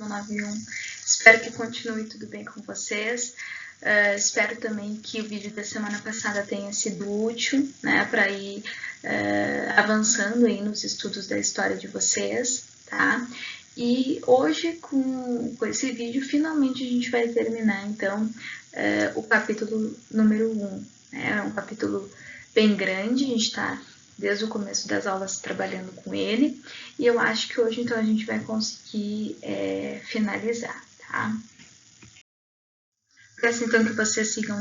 91. Espero que continue tudo bem com vocês. Espero também que o vídeo da semana passada tenha sido útil, né, para ir avançando aí nos estudos da história de vocês, tá? E hoje, com esse vídeo, finalmente a gente vai terminar, então, o capítulo número 1. É um capítulo bem grande, a gente está desde o começo das aulas trabalhando com ele, e eu acho que hoje, então, a gente vai conseguir finalizar, tá? Peço, então, que vocês sigam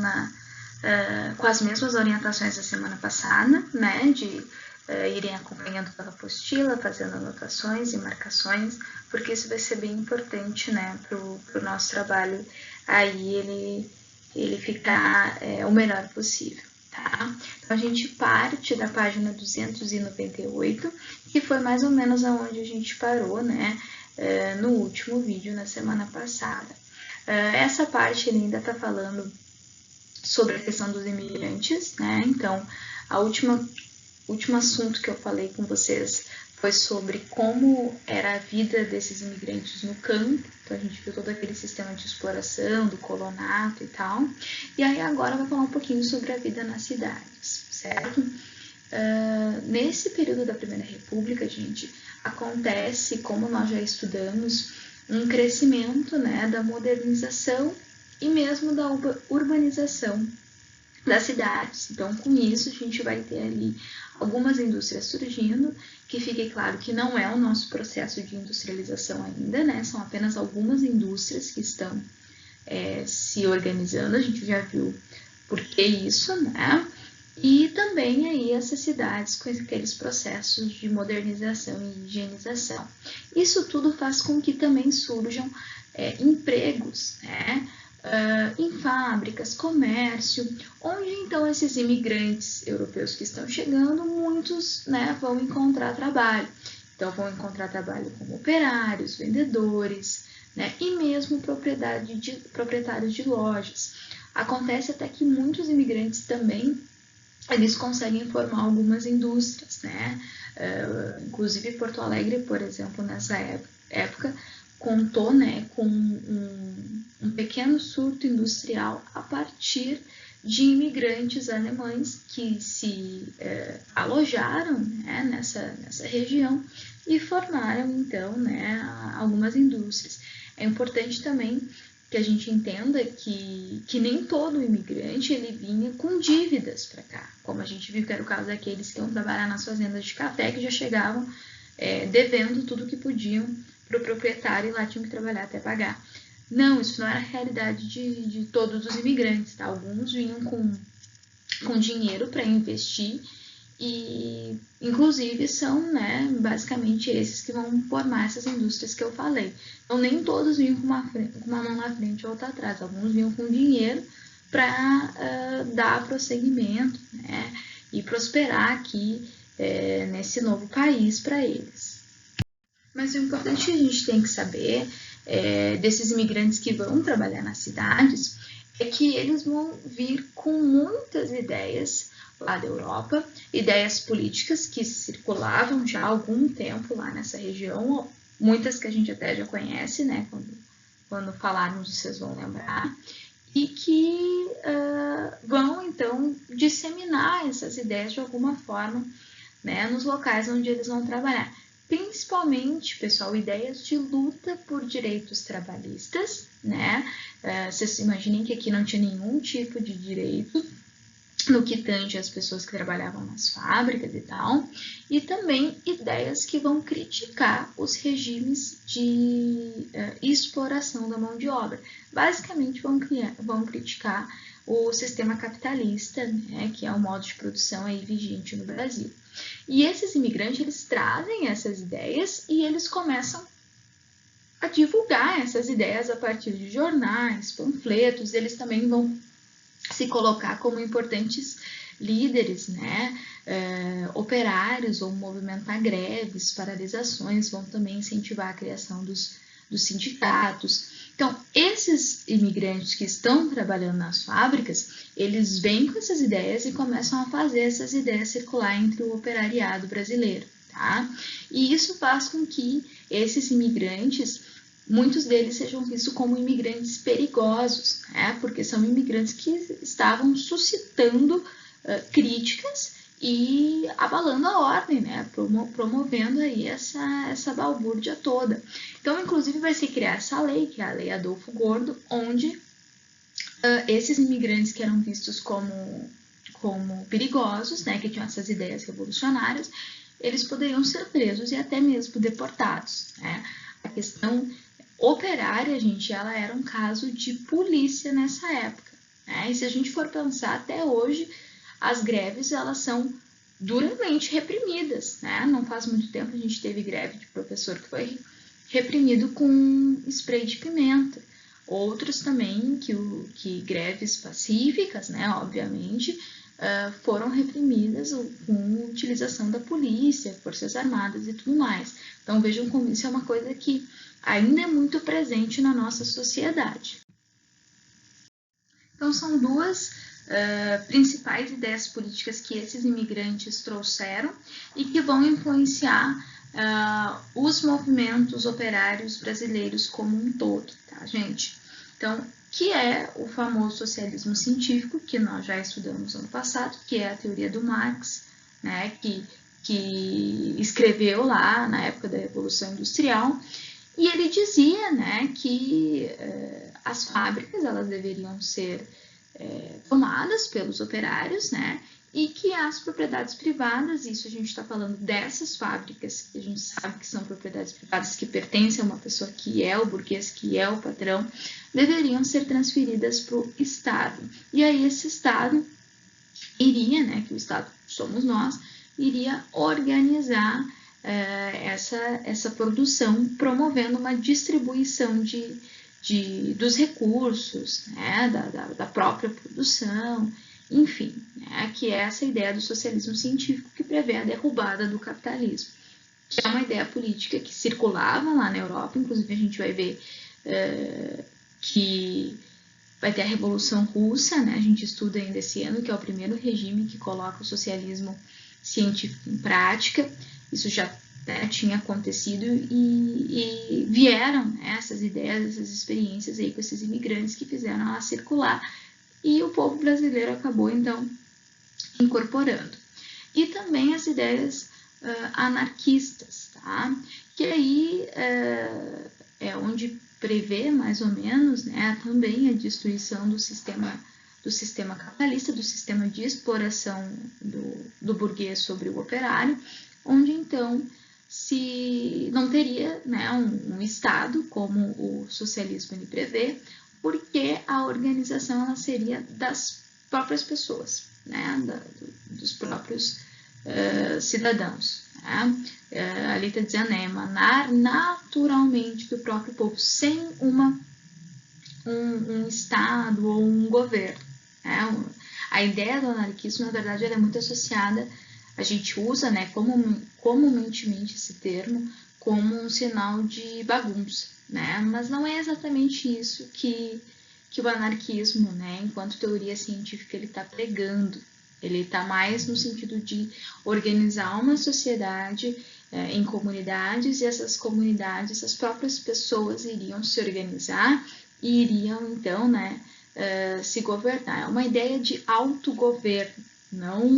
com as mesmas orientações da semana passada, né, de irem acompanhando pela apostila, fazendo anotações e marcações, porque isso vai ser bem importante, né, para o nosso trabalho aí ele ficar o melhor possível, tá? Então, a gente parte da página 298, que foi mais ou menos aonde a gente parou, né, no último vídeo, na semana passada. Essa parte ele ainda está falando sobre a questão dos imigrantes, né? Então, o último assunto que eu falei com vocês foi sobre como era a vida desses imigrantes no campo. Então, a gente viu todo aquele sistema de exploração, do colonato e tal. E aí, agora, eu vou falar um pouquinho sobre a vida nas cidades, certo? Nesse período da Primeira República, gente, acontece, como nós já estudamos, um crescimento, né, da modernização e mesmo da urbanização das cidades. Então, com isso, a gente vai ter ali algumas indústrias surgindo, que fique claro que não é o nosso processo de industrialização ainda, né? São apenas algumas indústrias que estão se organizando, a gente já viu por que isso, né? E também aí essas cidades com aqueles processos de modernização e higienização. Isso tudo faz com que também surjam empregos, né? Em fábricas, comércio, onde então esses imigrantes europeus que estão chegando, muitos, né, vão encontrar trabalho. Então, vão encontrar trabalho como operários, vendedores, né, e mesmo proprietários de lojas. Acontece até que muitos imigrantes também eles conseguem formar algumas indústrias, né? Inclusive Porto Alegre, por exemplo, nessa época, contou, né, com um pequeno surto industrial a partir de imigrantes alemães que se alojaram, né, nessa região e formaram, então, né, algumas indústrias. É importante também que a gente entenda que nem todo imigrante ele vinha com dívidas para cá, como a gente viu que era o caso daqueles que iam trabalhar nas fazendas de café, que já chegavam devendo tudo que podiam para o proprietário e lá tinham que trabalhar até pagar. Não, isso não era a realidade de todos os imigrantes, tá? Alguns vinham com dinheiro para investir e, inclusive, são, né, basicamente esses que vão formar essas indústrias que eu falei. Então, nem todos vinham com uma mão na frente e outra atrás. Alguns vinham com dinheiro para dar prosseguimento, né, e prosperar aqui nesse novo país para eles. Mas o importante que a gente tem que saber desses imigrantes que vão trabalhar nas cidades é que eles vão vir com muitas ideias lá da Europa, ideias políticas que circulavam já há algum tempo lá nessa região, muitas que a gente até já conhece, né, quando falarmos vocês vão lembrar, e que vão, então, disseminar essas ideias de alguma forma, né, nos locais onde eles vão trabalhar. Principalmente, pessoal, ideias de luta por direitos trabalhistas, né? Vocês imaginem que aqui não tinha nenhum tipo de direito no que tange as pessoas que trabalhavam nas fábricas e tal, e também ideias que vão criticar os regimes de exploração da mão de obra. Basicamente, vão criticar o sistema capitalista, né, que é o modo de produção aí vigente no Brasil. E esses imigrantes, eles trazem essas ideias e eles começam a divulgar essas ideias a partir de jornais, panfletos. Eles também vão se colocar como importantes líderes, né, operários, ou movimentar greves, paralisações, vão também incentivar a criação dos sindicatos. Então, esses imigrantes que estão trabalhando nas fábricas, eles vêm com essas ideias e começam a fazer essas ideias circular entre o operariado brasileiro, tá? E isso faz com que esses imigrantes muitos deles sejam vistos como imigrantes perigosos, né? Porque são imigrantes que estavam suscitando críticas e abalando a ordem, né? Promovendo aí essa balbúrdia toda. Então, inclusive, vai se criar essa lei, que é a Lei Adolfo Gordo, onde esses imigrantes que eram vistos como perigosos, né, que tinham essas ideias revolucionárias, eles poderiam ser presos e até mesmo deportados, né? A questão operária, gente, ela era um caso de polícia nessa época, né? E se a gente for pensar até hoje, as greves, elas são duramente reprimidas, né? Não faz muito tempo a gente teve greve de professor que foi reprimido com spray de pimenta. Outros também, que greves pacíficas, né, obviamente, foram reprimidas com utilização da polícia, forças armadas e tudo mais. Então vejam como isso é uma coisa que ainda é muito presente na nossa sociedade. Então são duas principais ideias políticas que esses imigrantes trouxeram e que vão influenciar os movimentos operários brasileiros como um todo, tá, gente? Então, que é o famoso socialismo científico, que nós já estudamos ano passado, que é a teoria do Marx, né, que escreveu lá na época da Revolução Industrial, e ele dizia, né, que as fábricas elas deveriam ser tomadas pelos operários, né, e que as propriedades privadas, isso a gente está falando dessas fábricas, que a gente sabe que são propriedades privadas que pertencem a uma pessoa que é o burguês, que é o patrão, deveriam ser transferidas para o Estado. E aí esse Estado iria, né, que o Estado somos nós, iria organizar essa produção, promovendo uma distribuição dos recursos, né, da própria produção, enfim, né, que é essa ideia do socialismo científico que prevê a derrubada do capitalismo, que é uma ideia política que circulava lá na Europa, inclusive a gente vai ver que vai ter a Revolução Russa, né, a gente estuda ainda esse ano, que é o primeiro regime que coloca o socialismo científico em prática, isso já tinha acontecido e vieram, né, essas ideias, essas experiências aí com esses imigrantes que fizeram ela circular e o povo brasileiro acabou então incorporando. E também as ideias anarquistas, tá? Que aí é onde prevê mais ou menos, né, também a destruição do sistema capitalista, do sistema de exploração do burguês sobre o operário, onde então se não teria, né, um Estado como o socialismo ele prevê, porque a organização ela seria das próprias pessoas, né, dos próprios cidadãos. Né? Ali está dizendo, emanar naturalmente do próprio povo, sem um Estado ou um governo. Né? A ideia do anarquismo, na verdade, ela é muito associada, a gente usa, né, comumente esse termo, como um sinal de bagunça, né? Mas não é exatamente isso que o anarquismo, né, enquanto teoria científica, ele está pregando. Ele está mais no sentido de organizar uma sociedade em comunidades, e essas comunidades, as próprias pessoas iriam se organizar e iriam, então, né, se governar. É uma ideia de autogoverno, não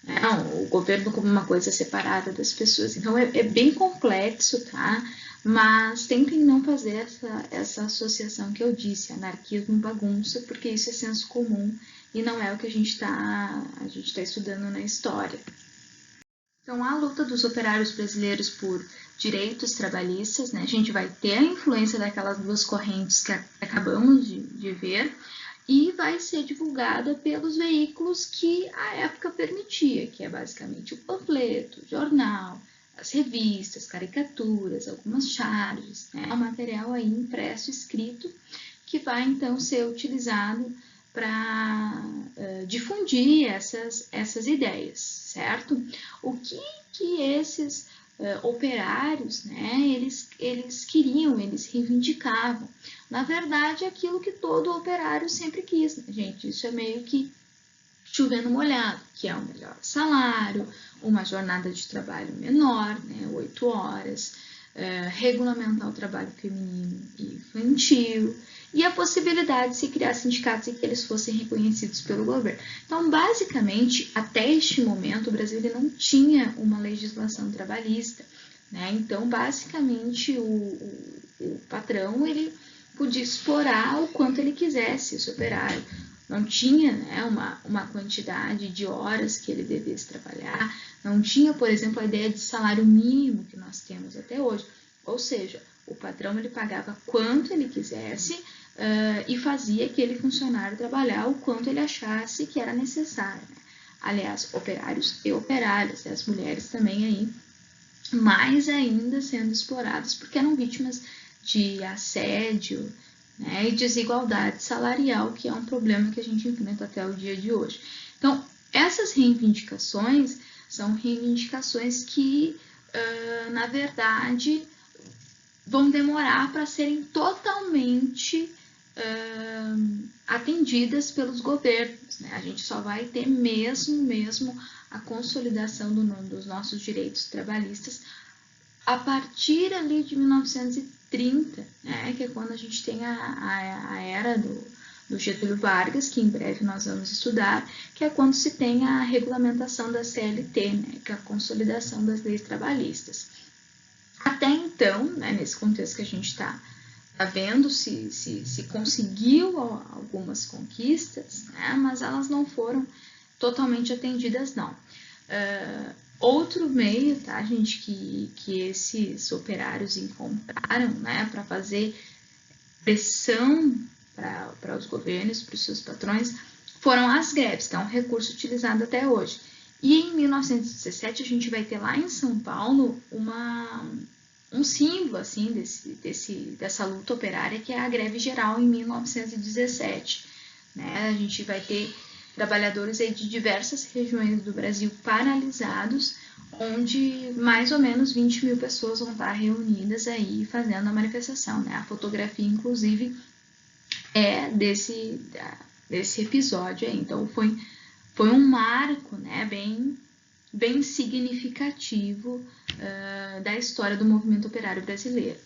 não, o governo como uma coisa separada das pessoas. Então, é bem complexo, tá? Mas tentem não fazer essa associação que eu disse, anarquismo, bagunça, porque isso é senso comum e não é o que a gente tá estudando na história. Então, a luta dos operários brasileiros por direitos trabalhistas, né? A gente vai ter a influência daquelas duas correntes que acabamos de ver, e vai ser divulgada pelos veículos que a época permitia, que é basicamente o panfleto, o jornal, as revistas, caricaturas, algumas charges, né? O material aí impresso, escrito, que vai então ser utilizado para difundir essas ideias, certo? O que esses operários, né, eles queriam, eles reivindicavam. Na verdade, aquilo que todo operário sempre quis, né, gente? Isso é meio que chovendo molhado, que é um melhor salário, uma jornada de trabalho menor, né, 8 horas, regulamentar o trabalho feminino e infantil, e a possibilidade de se criar sindicatos e que eles fossem reconhecidos pelo governo. Então, basicamente, até este momento, o Brasil ele não tinha uma legislação trabalhista, né? Então, basicamente, o patrão ele podia explorar o quanto ele quisesse esse operário. Não tinha, né, uma quantidade de horas que ele devesse trabalhar, não tinha, por exemplo, a ideia de salário mínimo que nós temos até hoje. Ou seja, o patrão ele pagava quanto ele quisesse e fazia aquele funcionário trabalhar o quanto ele achasse que era necessário, né? Aliás, operários e operárias, e as mulheres também aí, mais ainda sendo exploradas porque eram vítimas de assédio, né, e desigualdade salarial, que é um problema que a gente enfrenta até o dia de hoje. Então, essas reivindicações são reivindicações que, na verdade, vão demorar para serem totalmente atendidas pelos governos, né? A gente só vai ter mesmo a consolidação dos nossos direitos trabalhistas a partir ali de 1930, né, que é quando a gente tem a era do Getúlio Vargas, que em breve nós vamos estudar, que é quando se tem a regulamentação da CLT, né, que é a consolidação das leis trabalhistas. Até então, né, nesse contexto que a gente está vendo, se conseguiu algumas conquistas, né, mas elas não foram totalmente atendidas, não. Outro meio, tá, gente, que esses operários encontraram, né, para fazer pressão para os governos, para os seus patrões, foram as greves, que é um recurso utilizado até hoje. E em 1917 a gente vai ter lá em São Paulo um símbolo assim dessa luta operária, que é a greve geral em 1917. Né? A gente vai ter trabalhadores aí de diversas regiões do Brasil paralisados, onde mais ou menos 20 mil pessoas vão estar reunidas aí fazendo a manifestação. Né? A fotografia, inclusive, é desse episódio aí. Então, foi um marco, né, bem significativo da história do movimento operário brasileiro.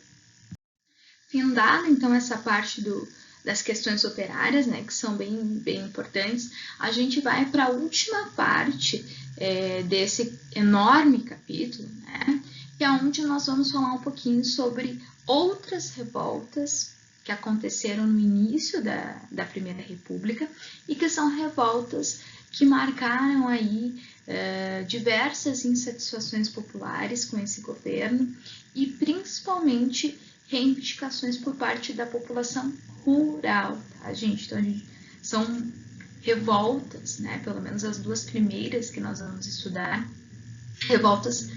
Findada, então, essa parte das questões operárias, né, que são bem importantes, a gente vai para a última parte desse enorme capítulo, né, que é onde nós vamos falar um pouquinho sobre outras revoltas que aconteceram no início da Primeira República e que são revoltas que marcaram aí diversas insatisfações populares com esse governo e principalmente reivindicações por parte da população rural, tá, gente? Então, são revoltas, né? Pelo menos as duas primeiras que nós vamos estudar, revoltas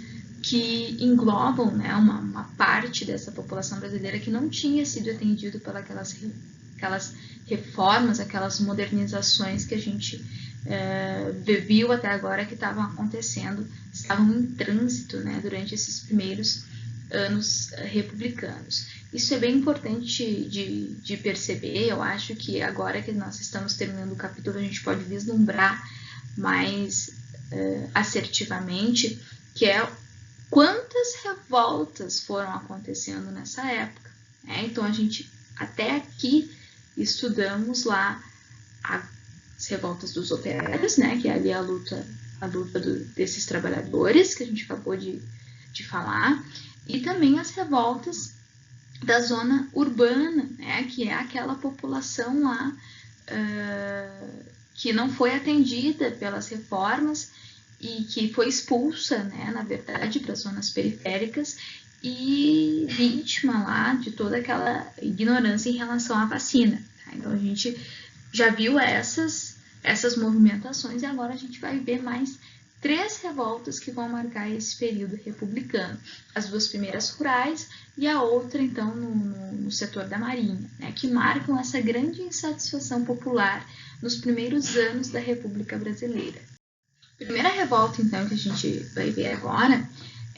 que englobam, né, uma parte dessa população brasileira que não tinha sido atendido pelas aquelas reformas, aquelas modernizações que a gente viu até agora que estavam acontecendo, estavam em trânsito, né, durante esses primeiros anos republicanos. Isso é bem importante de perceber. Eu acho que agora que nós estamos terminando o capítulo, a gente pode vislumbrar mais assertivamente que é quantas revoltas foram acontecendo nessa época. Né? Então, a gente até aqui estudamos lá as revoltas dos operários, né? Que é ali a luta desses trabalhadores que a gente acabou de falar, e também as revoltas da zona urbana, né? Que é aquela população lá que não foi atendida pelas reformas e que foi expulsa, né, na verdade, para as zonas periféricas e vítima lá de toda aquela ignorância em relação à vacina. Tá? Então, a gente já viu essas movimentações e agora a gente vai ver mais 3 revoltas que vão marcar esse período republicano. As 2 primeiras rurais e a outra, então, no setor da Marinha, né, que marcam essa grande insatisfação popular nos primeiros anos da República Brasileira. A primeira revolta, então, que a gente vai ver agora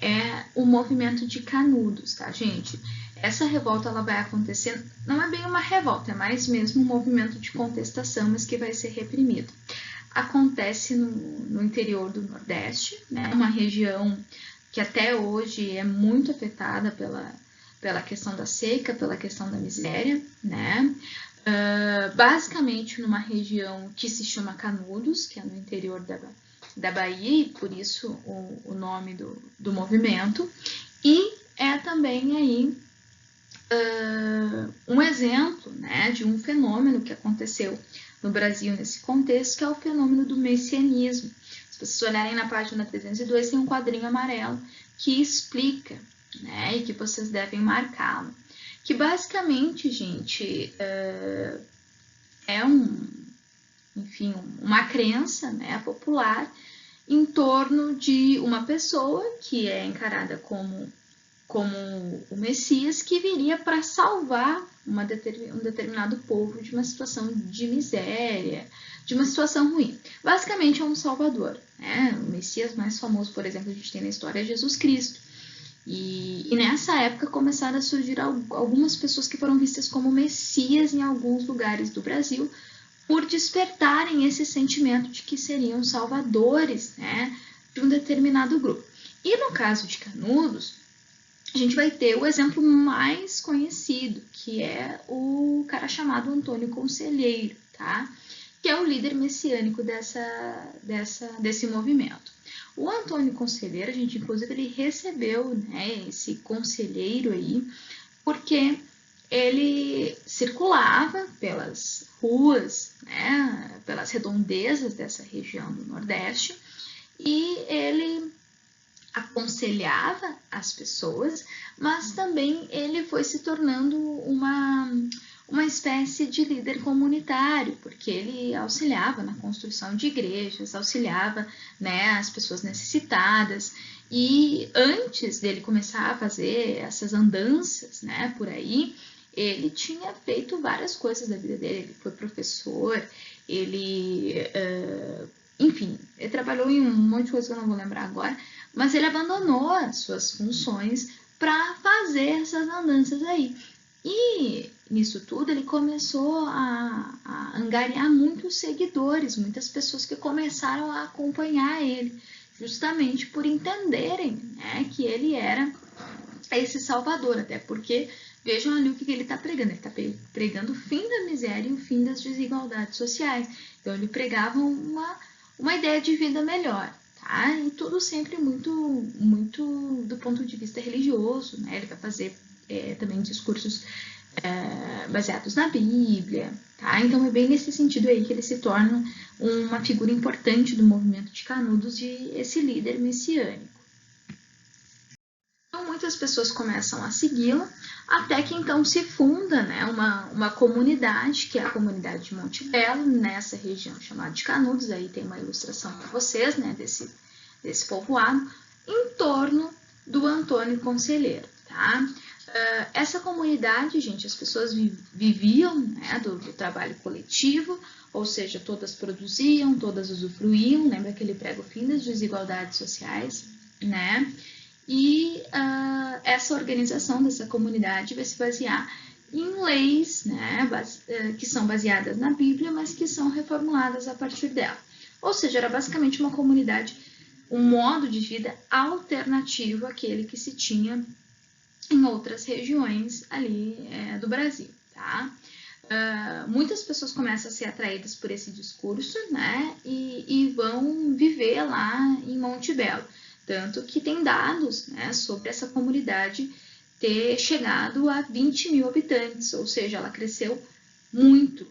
é o movimento de Canudos, tá, gente? Essa revolta, ela vai acontecer, não é bem uma revolta, é mais mesmo um movimento de contestação, mas que vai ser reprimido. acontece no interior do Nordeste, né? Uma região que até hoje é muito afetada pela questão da seca, pela questão da miséria, né? Basicamente numa região que se chama Canudos, que é no interior da Bahia, e por isso o nome do movimento. E é também aí um exemplo, né, de um fenômeno que aconteceu no Brasil nesse contexto, que é o fenômeno do messianismo. Se vocês olharem na página 302, tem um quadrinho amarelo que explica, né, e que vocês devem marcá-lo. Que basicamente, gente, é enfim, uma crença, né, popular em torno de uma pessoa que é encarada como o Messias, que viria para salvar um determinado povo de uma situação de miséria, de uma situação ruim. Basicamente é um salvador, né? O Messias mais famoso, por exemplo, a gente tem na história é Jesus Cristo. E nessa época começaram a surgir algumas pessoas que foram vistas como Messias em alguns lugares do Brasil, por despertarem esse sentimento de que seriam salvadores, né, de um determinado grupo. E no caso de Canudos, a gente vai ter o exemplo mais conhecido, que é o cara chamado Antônio Conselheiro, tá? Que é o líder messiânico desse movimento. O Antônio Conselheiro, a gente inclusive ele recebeu, né, esse conselheiro aí, porque ele circulava pelas ruas, né, pelas redondezas dessa região do Nordeste, e ele aconselhava as pessoas, mas também ele foi se tornando uma espécie de líder comunitário, porque ele auxiliava na construção de igrejas, auxiliava, né, as pessoas necessitadas. E antes dele começar a fazer essas andanças, né, por aí, ele tinha feito várias coisas da vida dele. Ele foi professor, enfim, ele trabalhou em um monte de coisa que eu não vou lembrar agora, mas ele abandonou as suas funções para fazer essas andanças aí. E nisso tudo ele começou a angariar muitos seguidores, muitas pessoas que começaram a acompanhar ele, justamente por entenderem, né, que ele era esse salvador, até porque vejam ali o que ele está pregando. Ele está pregando o fim da miséria e o fim das desigualdades sociais. Então ele pregava uma ideia de vida melhor, tá? E tudo sempre muito, muito do ponto de vista religioso, né? Ele vai fazer também discursos baseados na Bíblia, tá? Então é bem nesse sentido aí que ele se torna uma figura importante do movimento de Canudos e esse líder messiânico. Então muitas pessoas começam a segui-lo, até que então se funda, né, uma comunidade, que é a comunidade de Monte Belo, nessa região chamada de Canudos. Aí tem uma ilustração para vocês, né, desse povoado, em torno do Antônio Conselheiro, tá? Essa comunidade, gente, as pessoas viviam, né, do trabalho coletivo, ou seja, todas produziam, todas usufruíam. Lembra que ele prega o fim das desigualdades sociais, né? E essa organização dessa comunidade vai se basear em leis, né, que são baseadas na Bíblia, mas que são reformuladas a partir dela. Ou seja, era basicamente uma comunidade, um modo de vida alternativo àquele que se tinha em outras regiões ali do Brasil, tá? Muitas pessoas começam a ser atraídas por esse discurso, né, e vão viver lá em Monte Belo. Tanto que tem dados, né, sobre essa comunidade ter chegado a 20 mil habitantes, ou seja, ela cresceu muito.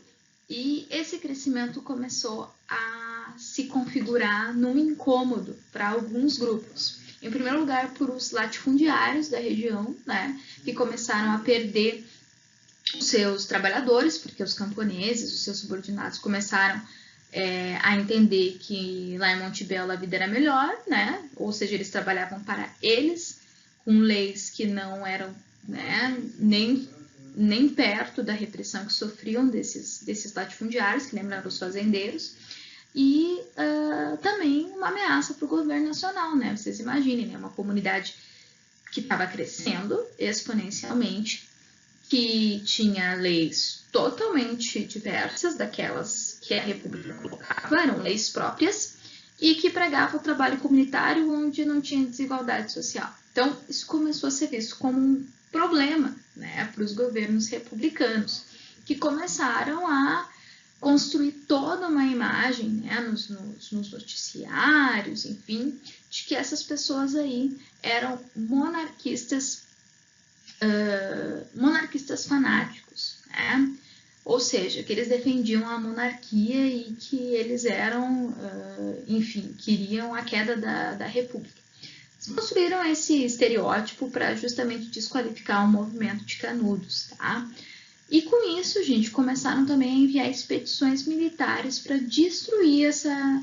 E esse crescimento começou a se configurar num incômodo para alguns grupos. Em primeiro lugar, por os latifundiários da região, né, que começaram a perder os seus trabalhadores, porque os camponeses, os seus subordinados, começaram a entender que lá em Monte Belo a vida era melhor, né? Ou seja, eles trabalhavam para eles, com leis que não eram, né, nem perto da repressão que sofriam desses latifundiários, que lembravam os fazendeiros, e também uma ameaça para o governo nacional, né? Vocês imaginem, né? Uma comunidade que estava crescendo exponencialmente que tinha leis totalmente diversas daquelas que a República colocava, eram leis próprias, e que pregava o trabalho comunitário onde não tinha desigualdade social. Então, isso começou a ser visto como um problema, né, para os governos republicanos, que começaram a construir toda uma imagem, né, nos noticiários, enfim, de que essas pessoas aí eram monarquistas fanáticos, né? Ou seja, que eles defendiam a monarquia e que eles eram, enfim, queriam a queda da República. Eles construíram esse estereótipo para justamente desqualificar o movimento de Canudos, tá? E com isso, gente, começaram também a enviar expedições militares para destruir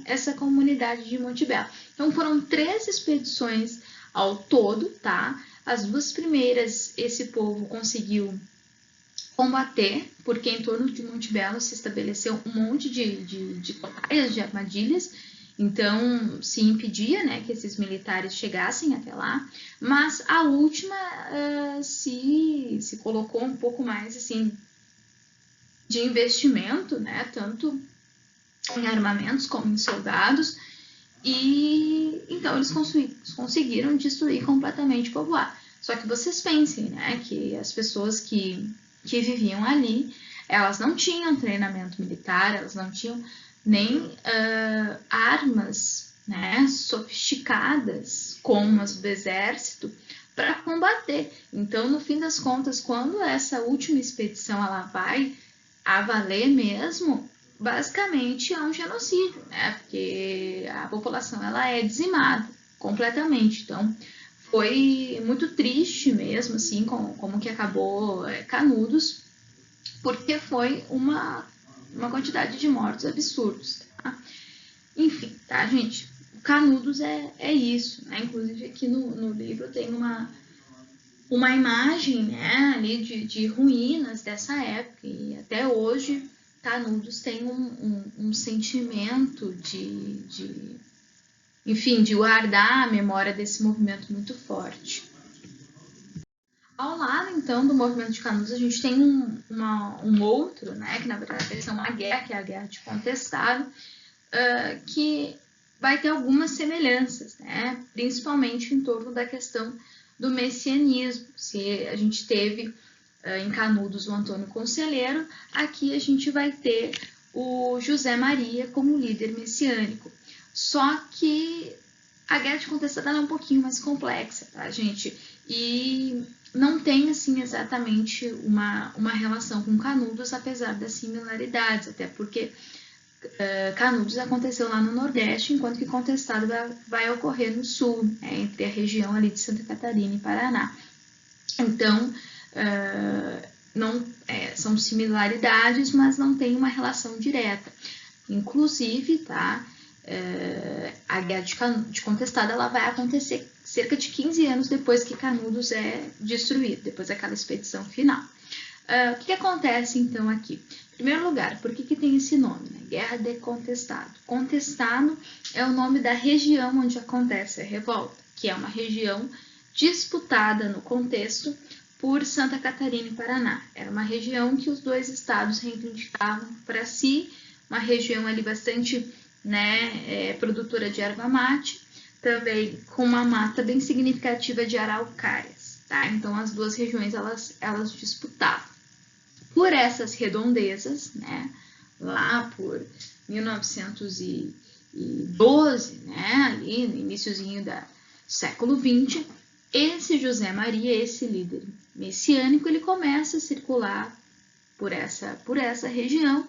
essa comunidade de Monte Belo. Então foram 3 expedições ao todo, tá? As 2 primeiras esse povo conseguiu combater, porque em torno de Monte Belo se estabeleceu um monte de tocaias, de armadilhas, então se impedia, né, que esses militares chegassem até lá, mas a última se colocou um pouco mais assim de investimento, né, tanto em armamentos como em soldados, e então eles conseguiram destruir completamente o povoado. Só que vocês pensem, né, que as pessoas que viviam ali, elas não tinham treinamento militar, elas não tinham nem armas, né, sofisticadas como as do exército para combater. Então, no fim das contas, quando essa última expedição ela vai a valer mesmo, basicamente é um genocídio, né? Porque a população ela é dizimada completamente. Então, foi muito triste mesmo, assim, como que acabou Canudos, porque foi uma quantidade de mortos absurdos, tá? Enfim, tá, gente? Canudos é isso, né? Inclusive aqui no livro tem uma imagem, né, ali de ruínas dessa época, e até hoje Canudos tem um sentimento enfim, de guardar a memória desse movimento muito forte. Ao lado, então, do movimento de Canudos, a gente tem um outro, né, que na verdade é uma guerra, que é a Guerra de Contestado, que vai ter algumas semelhanças, né, principalmente em torno da questão do messianismo. Se a gente teve em Canudos o Antônio Conselheiro, aqui a gente vai ter o José Maria como líder messiânico. Só que a Guerra de Contestado é um pouquinho mais complexa, tá, gente? E não tem, assim, exatamente uma relação com Canudos, apesar das similaridades, até porque Canudos aconteceu lá no Nordeste, enquanto que Contestado vai ocorrer no Sul, né, entre a região ali de Santa Catarina e Paraná. Então, não, são similaridades, mas não tem uma relação direta. Inclusive, tá, a Guerra de Contestado ela vai acontecer cerca de 15 anos depois que Canudos é destruído, depois daquela expedição final. O que acontece então aqui? Em primeiro lugar, por que tem esse nome, né? Guerra de Contestado. Contestado é o nome da região onde acontece a revolta, que é uma região disputada no contexto por Santa Catarina e Paraná. Era uma região que os 2 estados reivindicavam para si, uma região ali bastante, né, produtora de erva mate, também com uma mata bem significativa de araucárias, tá? Então as 2 regiões elas disputavam. Por essas redondezas, né, lá por 1912, né, ali no iniciozinho do século XX, esse José Maria, esse líder messiânico, ele começa a circular por essa região,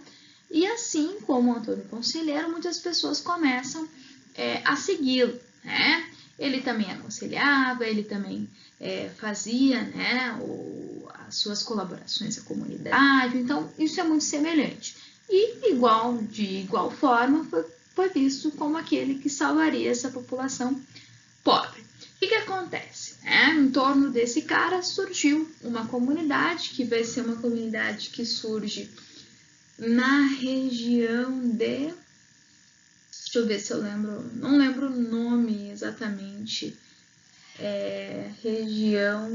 e assim como Antônio Conselheiro, muitas pessoas começam a segui-lo, né? Ele também aconselhava, ele também fazia, né, as suas colaborações à comunidade, então isso é muito semelhante. E de igual forma foi visto como aquele que salvaria essa população pobre. O que acontece? Em torno desse cara surgiu uma comunidade, que vai ser uma comunidade que surge na região de... Deixa eu ver se eu lembro, não lembro o nome exatamente. Região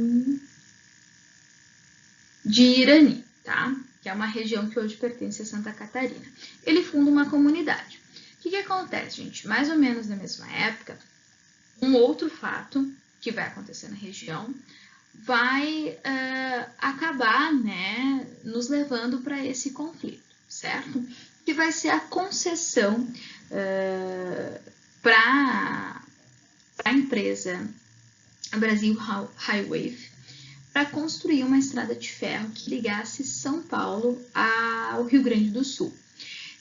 de Irani, tá? Que é uma região que hoje pertence a Santa Catarina. Ele funda uma comunidade. O que acontece, gente? Mais ou menos na mesma época, um outro fato que vai acontecer na região vai acabar, né, nos levando para esse conflito, certo? Que vai ser a concessão para a empresa Brasil Highway para construir uma estrada de ferro que ligasse São Paulo ao Rio Grande do Sul.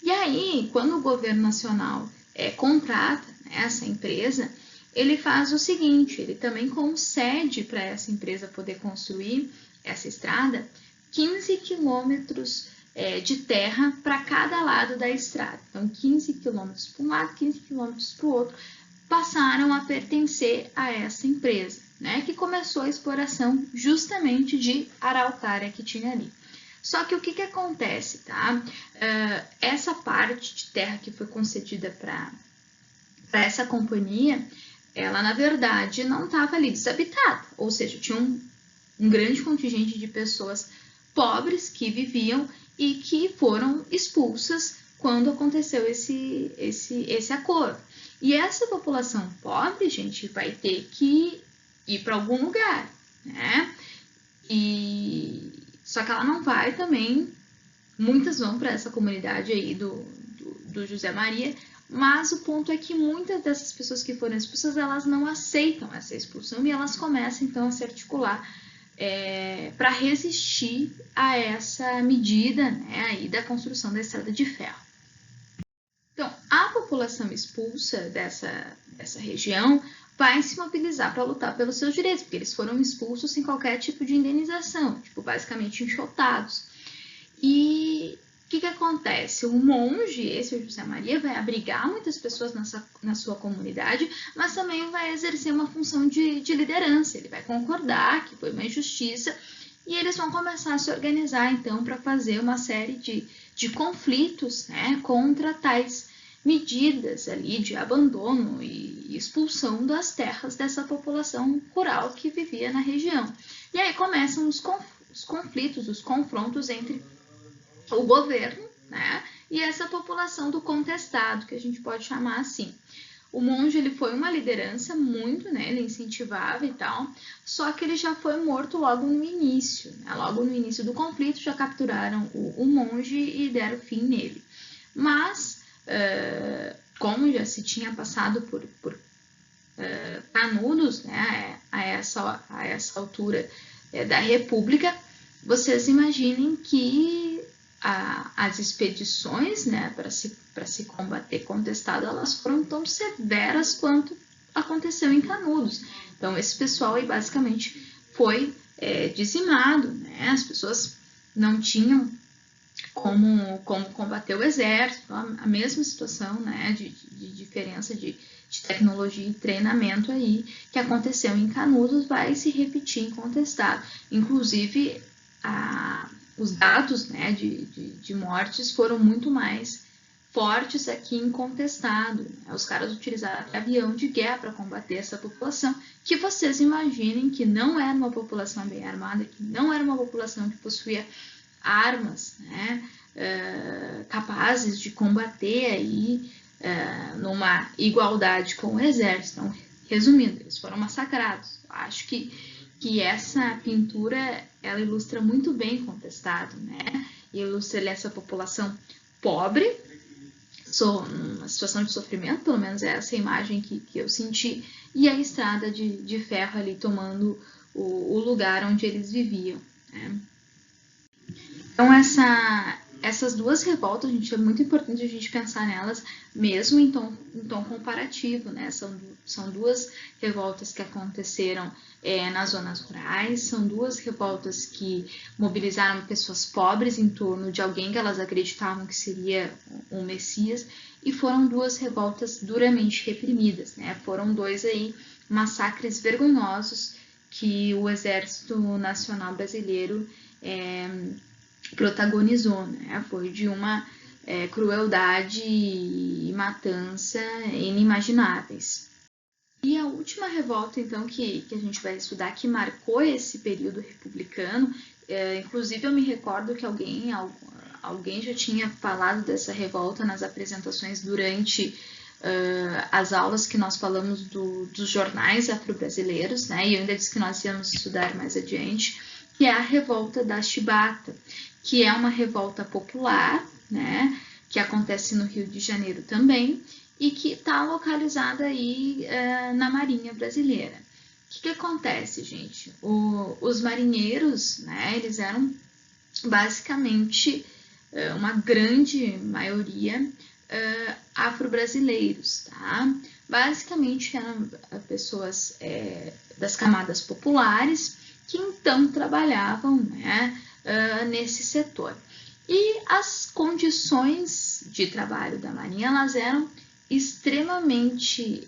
E aí, quando o governo nacional contrata, né, essa empresa, ele faz o seguinte, ele também concede para essa empresa poder construir essa estrada 15 quilômetros de terra para cada lado da estrada. Então, 15 quilômetros para um lado, 15 quilômetros para o outro, passaram a pertencer a essa empresa, né, que começou a exploração justamente de araucária que tinha ali. Só que o que acontece, tá? Essa parte de terra que foi concedida para essa companhia, ela na verdade não estava ali desabitada, ou seja, tinha um grande contingente de pessoas pobres que viviam e que foram expulsas quando aconteceu esse acordo. E essa população pobre, gente, vai ter que ir para algum lugar, né? Só que ela não vai também, muitas vão para essa comunidade aí do José Maria, mas o ponto é que muitas dessas pessoas que foram expulsas, elas não aceitam essa expulsão e elas começam então a se articular para resistir a essa medida, né, aí da construção da estrada de ferro. Então, a população expulsa dessa região vai se mobilizar para lutar pelos seus direitos, porque eles foram expulsos sem qualquer tipo de indenização, tipo, basicamente enxotados. E o que acontece? O monge, esse o José Maria, vai abrigar muitas pessoas na sua comunidade, mas também vai exercer uma função de liderança. Ele vai concordar que foi uma injustiça e eles vão começar a se organizar, então, para fazer uma série de conflitos, né, contra tais medidas ali de abandono e expulsão das terras dessa população rural que vivia na região. E aí começam os conflitos, os confrontos entre o governo, né, e essa população do contestado, que a gente pode chamar assim. O monge, ele foi uma liderança muito, né, ele incentivava e tal, só que ele já foi morto logo no início, né, logo no início do conflito já capturaram o monge e deram fim nele. Mas, como já se tinha passado por Canudos, né, a essa altura da República, vocês imaginem que as expedições, né, para se combater contestado, elas foram tão severas quanto aconteceu em Canudos. Então, esse pessoal aí basicamente foi dizimado, né? As pessoas não tinham como combater o exército, a mesma situação, né, de diferença de tecnologia e treinamento aí que aconteceu em Canudos vai se repetir em Contestado. Inclusive, os dados, né, de mortes foram muito mais fortes aqui em Contestado. Os caras utilizaram avião de guerra para combater essa população, que vocês imaginem que não era uma população bem armada, que não era uma população que possuía armas, né, capazes de combater aí numa igualdade com o exército. Então, resumindo, eles foram massacrados. Eu acho que essa pintura, ela ilustra muito bem Contestado, né? E ilustra ali essa população pobre, numa situação de sofrimento, pelo menos é essa imagem que eu senti, e a estrada de ferro ali tomando o lugar onde eles viviam, né? Então, essas duas revoltas, gente, é muito importante a gente pensar nelas, mesmo em tom comparativo, né? São duas revoltas que aconteceram nas zonas rurais, são duas revoltas que mobilizaram pessoas pobres em torno de alguém que elas acreditavam que seria um Messias, e foram duas revoltas duramente reprimidas, né? Foram dois aí massacres vergonhosos que o Exército Nacional Brasileiro protagonizou, né? Foi de uma crueldade e matança inimagináveis. E a última revolta, então, que a gente vai estudar, que marcou esse período republicano, inclusive eu me recordo que alguém já tinha falado dessa revolta nas apresentações durante as aulas que nós falamos dos jornais afro-brasileiros, né? E eu ainda disse que nós íamos estudar mais adiante, que é a revolta da Chibata, que é uma revolta popular, né? Que acontece no Rio de Janeiro também, e que está localizada aí na Marinha Brasileira. O que acontece, gente? Os marinheiros, né? Eles eram basicamente uma grande maioria afro-brasileiros, tá? Basicamente eram pessoas das camadas populares que então trabalhavam, né, nesse setor. E as condições de trabalho da Marinha, elas eram extremamente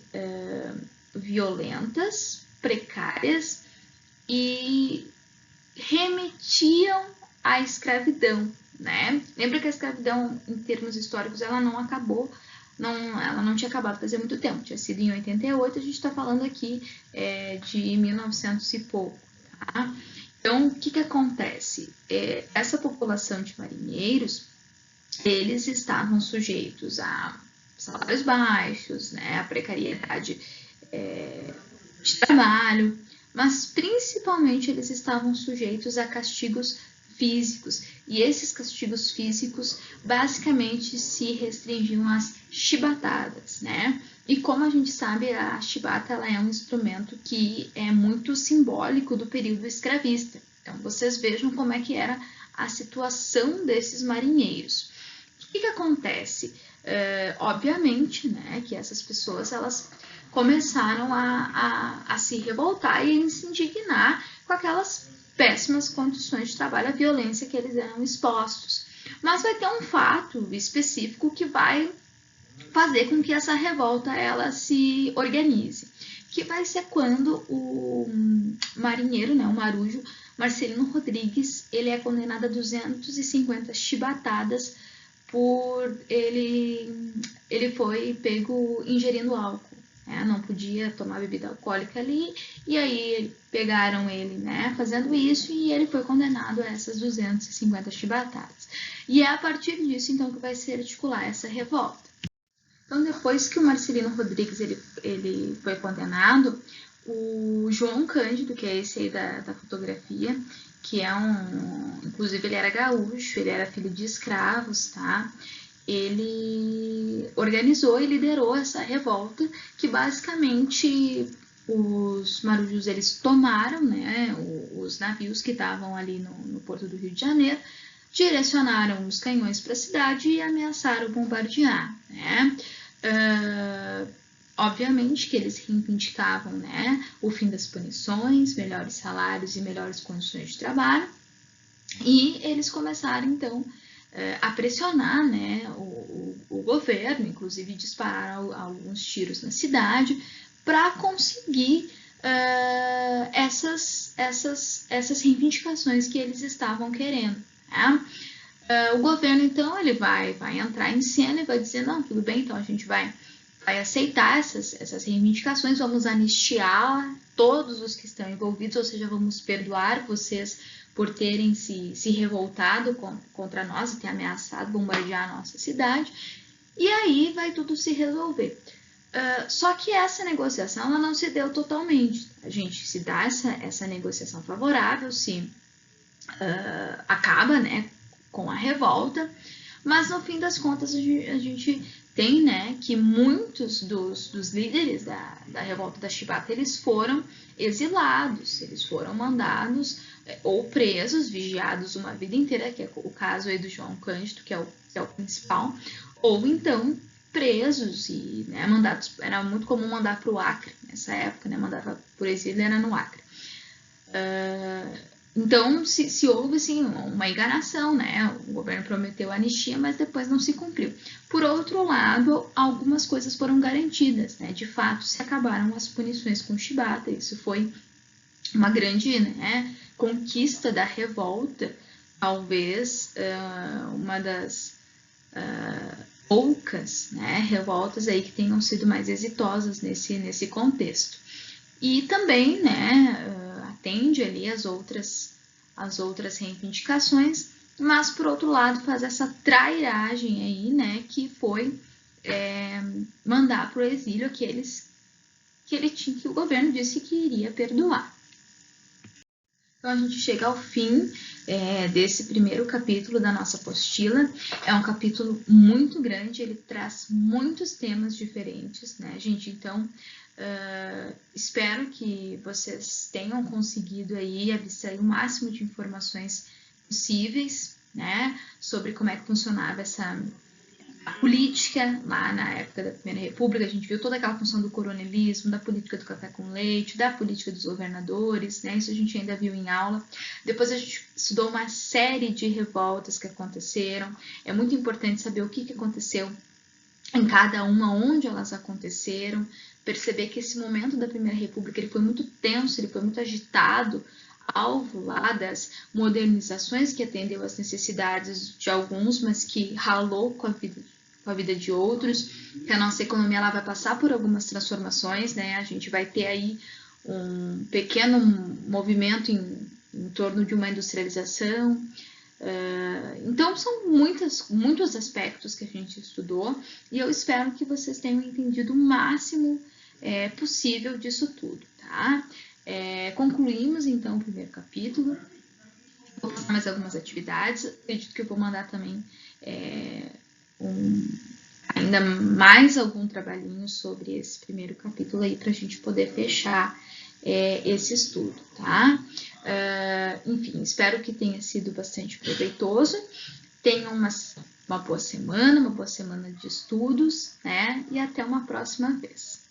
violentas, precárias e remetiam à escravidão, né? Lembra que a escravidão, em termos históricos, ela não acabou, ela não tinha acabado fazia muito tempo, tinha sido em 88, a gente está falando aqui de 1900 e pouco, tá? Então, o que acontece? Essa população de marinheiros, eles estavam sujeitos a salários baixos, né, a precariedade de trabalho, mas principalmente eles estavam sujeitos a castigos físicos, e esses castigos físicos basicamente se restringiam às chibatadas, né? E como a gente sabe, a chibata ela é um instrumento que é muito simbólico do período escravista. Então vocês vejam como é que era a situação desses marinheiros. O que acontece? Obviamente, né, que essas pessoas elas começaram a se revoltar e a se indignar com aquelas péssimas condições de trabalho, a violência que eles eram expostos. Mas vai ter um fato específico que vai fazer com que essa revolta ela se organize, que vai ser quando o marinheiro, né, o marujo Marcelino Rodrigues, ele é condenado a 250 chibatadas por ele foi pego ingerindo álcool. Não podia tomar bebida alcoólica ali, e aí pegaram ele, né, fazendo isso, e ele foi condenado a essas 250 chibatadas. E é a partir disso, então, que vai se articular essa revolta. Então, depois que o Marcelino Rodrigues ele foi condenado, o João Cândido, que é esse aí da fotografia, que é inclusive ele era gaúcho, ele era filho de escravos, tá? Ele organizou e liderou essa revolta, que basicamente os marujos eles tomaram, né, os navios que estavam ali no porto do Rio de Janeiro, direcionaram os canhões para a cidade e ameaçaram bombardear, né? Obviamente que eles reivindicavam, né, o fim das punições, melhores salários e melhores condições de trabalho, e eles começaram então a pressionar, né, o governo, inclusive dispararam alguns tiros na cidade para conseguir essas reivindicações que eles estavam querendo, né? O governo então ele vai entrar em cena e vai dizer, não, tudo bem, então a gente vai aceitar essas reivindicações, vamos anistiar todos os que estão envolvidos, ou seja, vamos perdoar vocês por terem se revoltado contra nós e ter ameaçado bombardear a nossa cidade, e aí vai tudo se resolver. Só que essa negociação ela não se deu totalmente. A gente se dá essa negociação favorável, se acaba, né, com a revolta, mas no fim das contas a gente tem, né, que muitos dos líderes da revolta da Chibata, eles foram exilados, eles foram mandados ou presos, vigiados uma vida inteira, que é o caso aí do João Cândido, que é o principal, ou então presos e, né, mandados, era muito comum mandar para o Acre, nessa época, né, mandava por exílio, era no Acre. Então, se houve assim, uma enganação, né? O governo prometeu anistia, mas depois não se cumpriu. Por outro lado, algumas coisas foram garantidas, né? De fato, se acabaram as punições com chibata. Isso foi uma grande, né, conquista da revolta, talvez uma das poucas, né, revoltas aí que tenham sido mais exitosas nesse contexto. E também, né, atende ali as outras reivindicações, mas por outro lado faz essa trairagem aí, né, que foi mandar para o exílio aqueles que o governo disse que iria perdoar. Então a gente chega ao fim desse primeiro capítulo da nossa apostila. É um capítulo muito grande, ele traz muitos temas diferentes, né, gente? Então espero que vocês tenham conseguido aí abstrair o máximo de informações possíveis, né, sobre como é que funcionava a política lá na época da Primeira República. A gente viu toda aquela função do coronelismo, da política do café com leite, da política dos governadores, né? Isso a gente ainda viu em aula. Depois a gente estudou uma série de revoltas que aconteceram. É muito importante saber o que aconteceu em cada uma, onde elas aconteceram, perceber que esse momento da Primeira República ele foi muito tenso, ele foi muito agitado, alvo lá das modernizações que atendeu às necessidades de alguns, mas que ralou com a vida de outros, que a nossa economia ela vai passar por algumas transformações, né? A gente vai ter aí um pequeno movimento em torno de uma industrialização. Então são muitos aspectos que a gente estudou e eu espero que vocês tenham entendido o máximo possível disso tudo, tá? Concluímos então o primeiro capítulo. Vou passar mais algumas atividades. Acredito que eu vou mandar também ainda mais algum trabalhinho sobre esse primeiro capítulo aí para a gente poder fechar esse estudo, tá? Enfim, espero que tenha sido bastante proveitoso. Tenham uma boa semana de estudos, né? E até uma próxima vez.